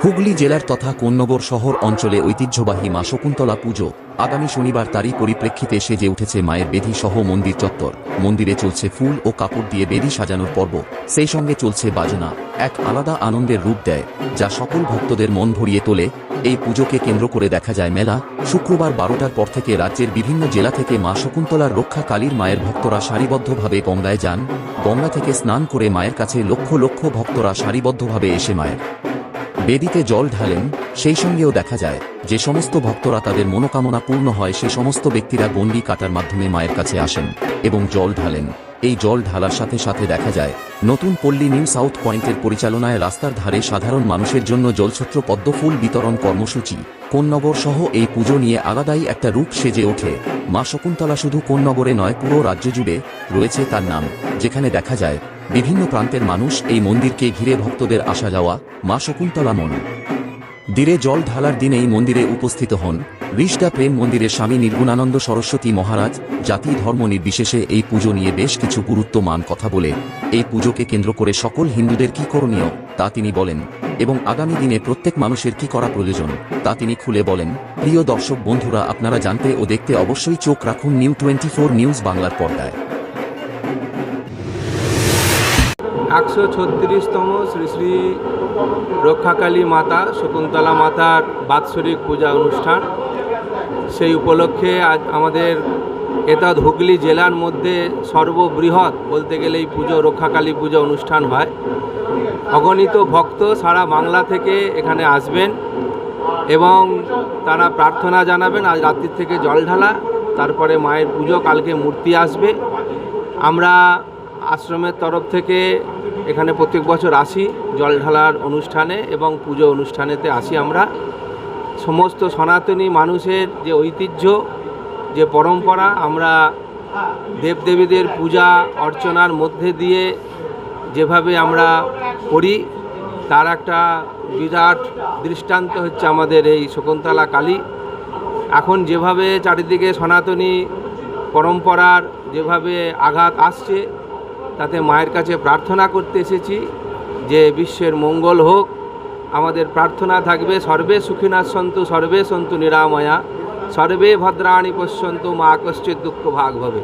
হুগলি জেলার তথা কোন্নগর শহর অঞ্চলে ঐতিহ্যবাহী মা শকুন্তলা পুজো আগামী শনিবার তারই পরিপ্রেক্ষিতে সেজে উঠেছে মায়ের বেদি সহ মন্দির চত্বর। মন্দিরে চলছে ফুল ও কাপড় দিয়ে বেদি সাজানোর পর্ব, সেই সঙ্গে চলছে বাজনা। এক আলাদা আনন্দের রূপ দেয়, যা সকল ভক্তদের মন ভরিয়ে তোলে। এই পুজোকে কেন্দ্র করে দেখা যায় মেলা। শুক্রবার 12টার পর থেকে রাজ্যের বিভিন্ন জেলা থেকে মা শকুন্তলার রক্ষা কালীর মায়ের ভক্তরা সারিবদ্ধভাবে গঙ্গায় যান। গঙ্গা থেকে স্নান করে মায়ের কাছে লক্ষ লক্ষ ভক্তরা সারিবদ্ধভাবে এসে মায়ের বেদিতে জল ঢালেন। সেই সঙ্গেও দেখা যায় যে সমস্ত ভক্তরা তাদের মনোকামনা পূর্ণ হয় সে সমস্ত ব্যক্তিরা গণ্ডি কাটার মাধ্যমে মায়ের কাছে আসেন এবং জল ঢালেন। এই জল ঢালার সাথে সাথে দেখা যায় নতুন পল্লী নিউ সাউথ পয়েন্টের পরিচালনায় রাস্তার ধারে সাধারণ মানুষের জন্য জলছত্র পদ্মফুল বিতরণ কর্মসূচি। কোন্নগর সহ এই পুজো নিয়ে আলাদাই একটা রূপ সেজে ওঠে। মা শকুন্তলা শুধু কোন্নগরে নয়, পুরো রাজ্য জুড়ে রয়েছে তার নাম, যেখানে দেখা যায় বিভিন্ন প্রান্তের মানুষ এই মন্দিরকে ঘিরে ভক্তদের আসা যাওয়া। মা শকুন্তলা মন্দিরে জল ঢালার দিনেই মন্দিরে উপস্থিত হন ঋষদা প্রেম মন্দিরের স্বামী নির্গুণানন্দ সরস্বতী মহারাজ। জাতি ধর্ম নির্বিশেষে এই পুজো নিয়ে বেশ কিছু গুরুত্বমান কথা বলে এই পুজোকে কেন্দ্র করে সকল হিন্দুদের কি করণীয় তা তিনি বলেন এবং আগামী দিনে প্রত্যেক মানুষের কি করা প্রয়োজন তা তিনি খুলে বলেন। প্রিয় দর্শক বন্ধুরা, আপনারা জানতে ও দেখতে অবশ্যই চোখ রাখুন নিউ 24 নিউজ বাংলার পর্দায়। 136তম শ্রী শ্রী রক্ষাকালী মাতা শকুন্তলা মাতার বাৎসরিক পূজা অনুষ্ঠান, সেই উপলক্ষে আজ আমাদের এতদ হুগলি জেলার মধ্যে সর্ববৃহৎ বলতে গেলে এই পুজো রক্ষাকালী পূজা অনুষ্ঠান হয়। অগণিত ভক্ত সারা বাংলা থেকে এখানে আসবেন এবং তারা প্রার্থনা জানাবেন। আজ রাত্রির থেকে জল ঢালা, তারপরে মায়ের পুজো, কালকে মূর্তি আসবে। আমরা আশ্রমের তরফ থেকে এখানে প্রত্যেক বছর আসি জল ঢালার অনুষ্ঠানে এবং পুজো অনুষ্ঠানেতে আসি। আমরা সমস্ত সনাতনী মানুষের যে ঐতিহ্য, যে পরম্পরা, আমরা দেবদেবীদের পূজা অর্চনার মধ্যে দিয়ে যেভাবে আমরা করি তার একটা বিরাট দৃষ্টান্ত হচ্ছে আমাদের এই শকুন্তলা কালী। এখন যেভাবে চারিদিকে সনাতনী পরম্পরার যেভাবে আঘাত আসছে, তাতে মায়ের কাছে প্রার্থনা করতে এসেছি যে বিশ্বের মঙ্গল হোক। আমাদের প্রার্থনা থাকবে সর্বে সুখিনা সন্তু সর্বে সন্তু নিরাময়া সর্বে ভদ্রাণী পশ্যন্তু মা কশ্চিৎ দুঃখ ভাগ ভবে।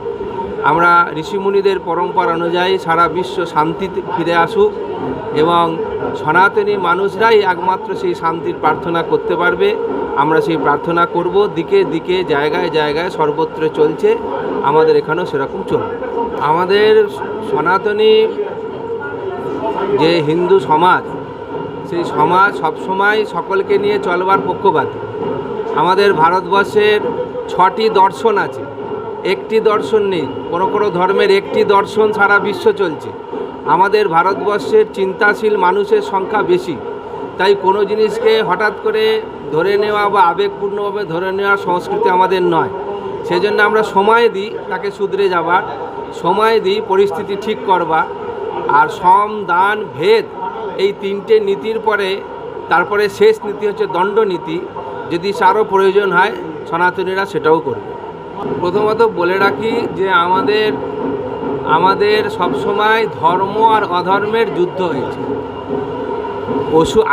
আমরা ঋষিমুনিদের পরম্পরা অনুযায়ী সারা বিশ্ব শান্তিতে ফিরে আসুক এবং সনাতনী মানুষরাই একমাত্র সেই শান্তির প্রার্থনা করতে পারবে। আমরা সেই প্রার্থনা করব, দিকে দিকে জায়গায় জায়গায় সর্বত্র চলছে, আমাদের এখানেও সেরকম চলবে। আমাদের সনাতনী যে হিন্দু সমাজ, সেই সমাজ সবসময় সকলকে নিয়ে চলবার পক্ষপাতী। আমাদের ভারতবর্ষের 6টি দর্শন আছে, একটি দর্শন নেই। কোনো কোনো ধর্মের একটি দর্শন সারা বিশ্ব চলছে। আমাদের ভারতবর্ষের চিন্তাশীল মানুষের সংখ্যা বেশি, তাই কোনো জিনিসকে হঠাৎ করে ধরে নেওয়া বা আবেগপূর্ণভাবে ধরে নেওয়ার সংস্কৃতি আমাদের নয়। সেজন্য আমরা সময় দিই তাকে শুধরে যাবার, সময় দিই পরিস্থিতি ঠিক করবার। আর সম, দান, ভেদ এই 3টে নীতির পরে তারপরে শেষ নীতি হচ্ছে দণ্ডনীতি। যদি আরও প্রয়োজন হয় সনাতনীরা সেটাও করবে। প্রথমত বলে রাখি যে আমাদের সবসময় ধর্ম আর অধর্মের যুদ্ধ হয়েছে।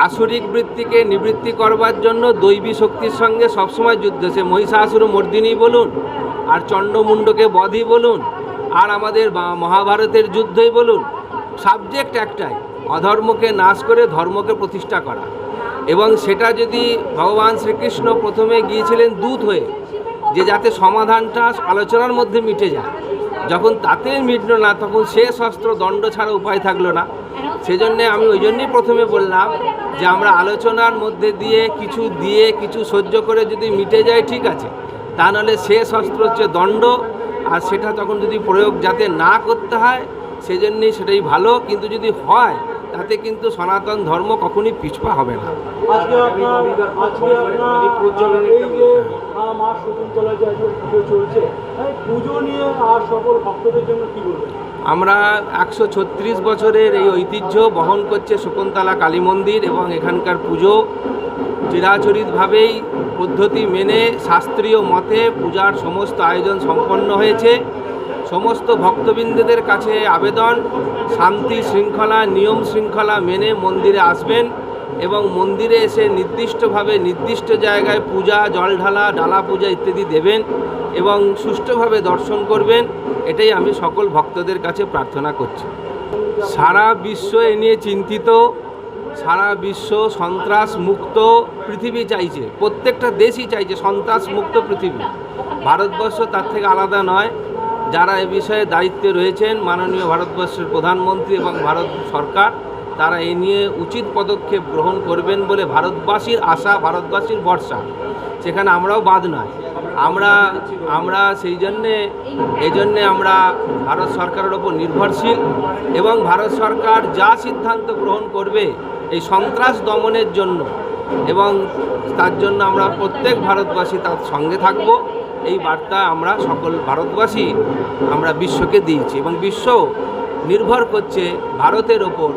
আসুরিক বৃত্তিকে নিবৃত্তি করবার জন্য দৈবী শক্তির সঙ্গে সবসময় যুদ্ধ। সে মহিষাসুর মর্দিনী বলুন, আর চণ্ডমুণ্ডকে বধই বলুন, আর আমাদের মহাভারতের যুদ্ধই বলুন, সাবজেক্ট একটাই, অধর্মকে নাশ করে ধর্মকে প্রতিষ্ঠা করা। এবং সেটা যদি ভগবান শ্রীকৃষ্ণ প্রথমে গিয়েছিলেন দূত হয়ে, যে যাতে সমাধানটা আলোচনার মধ্যে মিটে যায়। যখন তাতে মিটল না, তখন শেষ অস্ত্র দণ্ড ছাড়া উপায় থাকলো না। সেজন্যে আমি ওই জন্যই প্রথমে বললাম যে আমরা আলোচনার মধ্যে দিয়ে কিছু সহ্য করে যদি মিটে যায় ঠিক আছে, তা নাহলে শেষ অস্ত্র হচ্ছে দণ্ড। আর সেটা তখন যদি প্রয়োগ যাতে না করতে হয় সেজন্যই সেটাই ভালো। কিন্তু যদি হয় তাতে কিন্তু সনাতন ধর্ম কখনই পিছপা হবে না। আমরা 136 বছরের এই ঐতিহ্য বহন করছে শকুন্তলা কালী মন্দির এবং এখানকার পুজো চিরাচরিতভাবেই পদ্ধতি মেনে শাস্ত্রীয় মতে পূজার সমস্ত আয়োজন সম্পন্ন হয়েছে। সমস্ত ভক্তবৃন্দদের কাছে আবেদন, শান্তি শৃঙ্খলা নিয়ম শৃঙ্খলা মেনে মন্দিরে আসবেন। এবং মন্দিরে এসে নির্দিষ্টভাবে নির্দিষ্ট জায়গায় পূজা, জল ঢালা, ডালা পূজা ইত্যাদি দেবেন এবং সুষ্ঠুভাবে দর্শন করবেন, এটাই আমি সকল ভক্তদের কাছে প্রার্থনা করছি। সারা বিশ্ব এ নিয়ে চিন্তিত, সারা বিশ্ব সন্ত্রাস মুক্ত পৃথিবী চাইছে, প্রত্যেকটা দেশই চাইছে সন্ত্রাস মুক্ত পৃথিবী। ভারতবর্ষ তার থেকে আলাদা নয়। যারা এ বিষয়ে দায়িত্বে রয়েছেন, মাননীয় ভারতবর্ষের প্রধানমন্ত্রী এবং ভারত সরকার, তারা এ নিয়ে উচিত পদক্ষেপ গ্রহণ করবেন বলে ভারতবাসীর আশা, ভারতবাসীর ভরসা। সেখানে আমরাও বাদ নয়। আমরা সেই জন্যে আমরা ভারত সরকারের ওপর নির্ভরশীল এবং ভারত সরকার যা সিদ্ধান্ত গ্রহণ করবে এই সন্ত্রাস দমনের জন্য, এবং তার জন্য আমরা প্রত্যেক ভারতবাসী তার সঙ্গে থাকব, এই বার্তা আমরা সকল ভারতবাসী আমরা বিশ্বকে দিয়েছি এবং বিশ্ব নির্ভর করছে ভারতের ওপর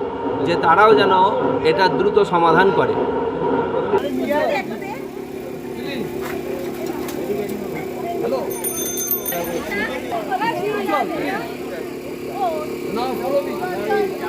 যে তারাও যেন এটা দ্রুত সমাধান করে। No, follow me.